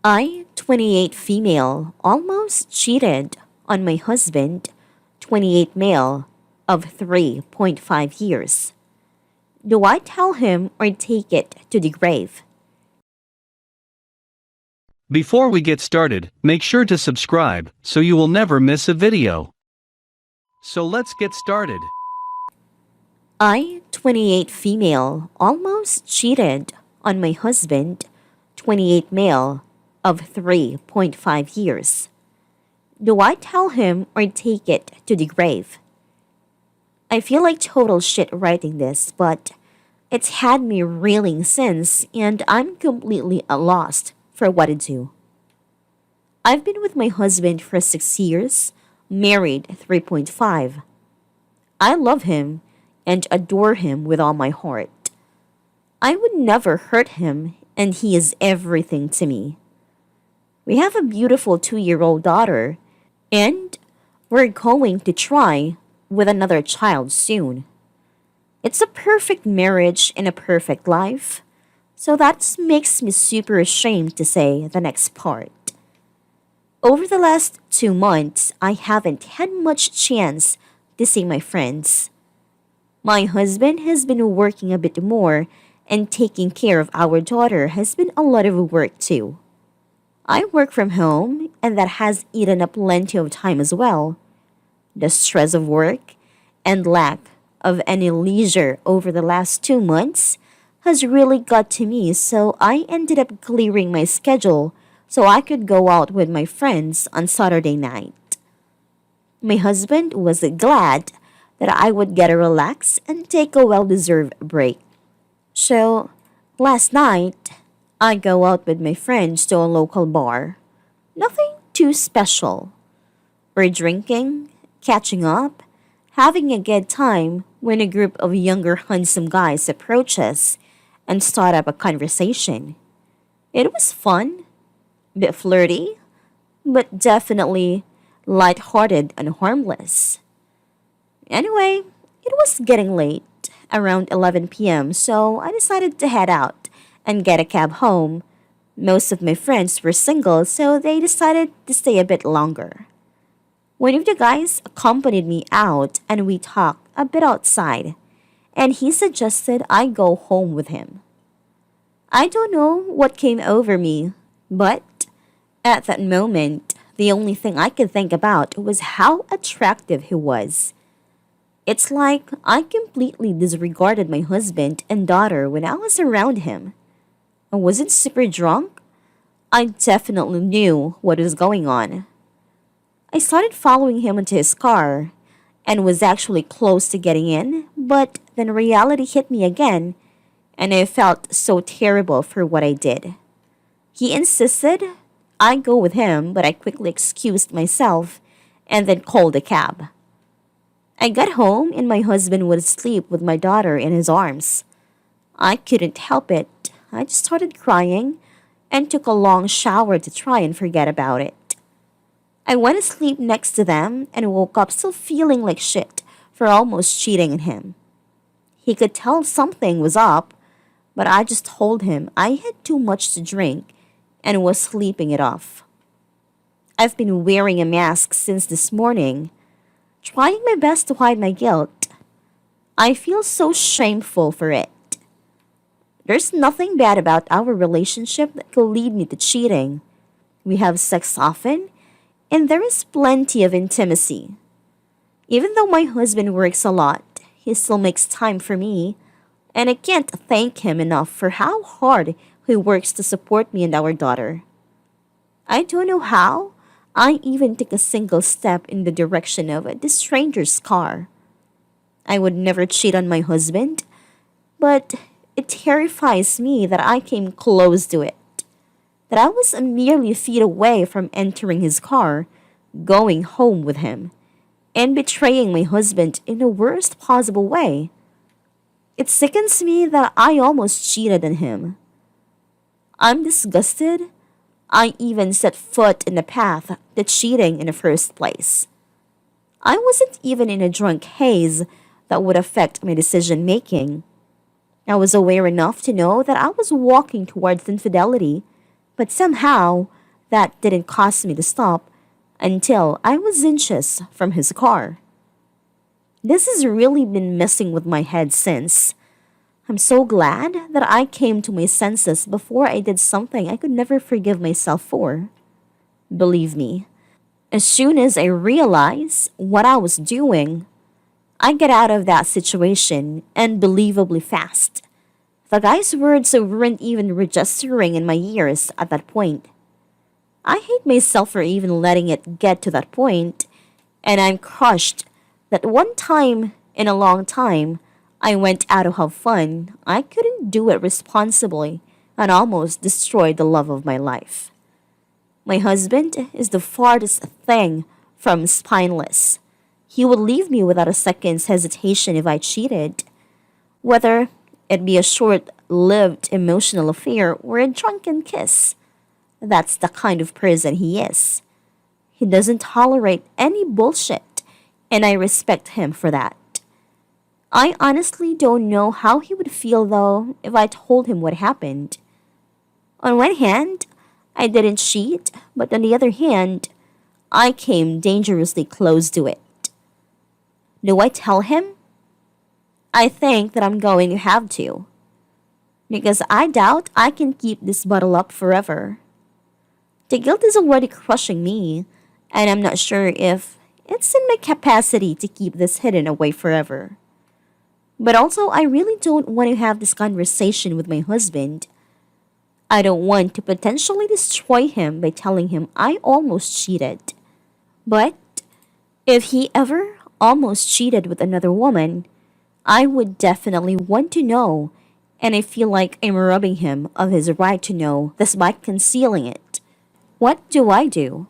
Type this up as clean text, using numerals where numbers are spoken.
I, 28 female, almost cheated on my husband, 28 male, of 3.5 years. Do I tell him or take it to the grave? Before we get started, make sure to subscribe so you will never miss a video. So let's get started. I, 28 female, almost cheated on my husband, 28 male, of 3.5 years. Do I tell him or take it to the grave? I feel like total shit writing this, but it's had me reeling since, and I'm completely lost for what to do. I've been with my husband for 6 years, married 3.5. I love him and adore him with all my heart. I would never hurt him, and he is everything to me. We have a beautiful 2-year-old daughter, and we're going to try with another child soon. It's a perfect marriage and a perfect life, so that makes me super ashamed to say the next part. Over the last 2 months, I haven't had much chance to see my friends. My husband has been working a bit more, and taking care of our daughter has been a lot of work too. I work from home, and that has eaten up plenty of time as well. The stress of work and lack of any leisure over the last 2 months has really got to me, so I ended up clearing my schedule so I could go out with my friends on Saturday night. My husband was glad that I would get a relax and take a well-deserved break. So, last night, I go out with my friends to a local bar. Nothing too special. We're drinking, catching up, having a good time when a group of younger handsome guys approach us and start up a conversation. It was fun, a bit flirty, but definitely light-hearted and harmless. Anyway, it was getting late, around 11 p.m., so I decided to head out and get a cab home. Most of my friends were single, so they decided to stay a bit longer. One of the guys accompanied me out and we talked a bit outside, and he suggested I go home with him. I don't know what came over me, but at that moment, the only thing I could think about was how attractive he was. It's like I completely disregarded my husband and daughter when I was around him. I wasn't super drunk. I definitely knew what was going on. I started following him into his car and was actually close to getting in, but then reality hit me again, and I felt so terrible for what I did. He insisted I go with him, but I quickly excused myself and then called a cab. I got home and my husband was asleep with my daughter in his arms. I couldn't help it. I just started crying and took a long shower to try and forget about it. I went to sleep next to them and woke up still feeling like shit for almost cheating on him. He could tell something was up, but I just told him I had too much to drink and was sleeping it off. I've been wearing a mask since this morning, trying my best to hide my guilt. I feel so shameful for it. There's nothing bad about our relationship that could lead me to cheating. We have sex often, and there is plenty of intimacy. Even though my husband works a lot, he still makes time for me, and I can't thank him enough for how hard he works to support me and our daughter. I don't know how I even took a single step in the direction of this stranger's car. I would never cheat on my husband, but it terrifies me that I came close to it. That I was merely feet away from entering his car, going home with him, and betraying my husband in the worst possible way. It sickens me that I almost cheated on him. I'm disgusted. I even set foot in the path to cheating in the first place. I wasn't even in a drunk haze that would affect my decision making. I was aware enough to know that I was walking towards infidelity, but somehow that didn't cause me to stop until I was inches from his car. This has really been messing with my head since. I'm so glad that I came to my senses before I did something I could never forgive myself for. Believe me, as soon as I realized what I was doing, I got out of that situation unbelievably fast. The guy's words weren't even registering in my ears at that point. I hate myself for even letting it get to that point, and I'm crushed that one time in a long time I went out to have fun. I couldn't do it responsibly and almost destroyed the love of my life. My husband is the farthest thing from spineless. He would leave me without a second's hesitation if I cheated, whether it be a short lived emotional affair or a drunken kiss. That's the kind of person he is. He doesn't tolerate any bullshit, and I respect him for that. I honestly don't know how he would feel though if I told him what happened. On one hand, I didn't cheat, but on the other hand, I came dangerously close to it. Do I tell him? I think that I'm going to have to, because I doubt I can keep this bottle up forever. The guilt is already crushing me, and I'm not sure if it's in my capacity to keep this hidden away forever. But also, I really don't want to have this conversation with my husband. I don't want to potentially destroy him by telling him I almost cheated. But if he ever almost cheated with another woman, I would definitely want to know, and I feel like I'm robbing him of his right to know despite concealing it. What do I do?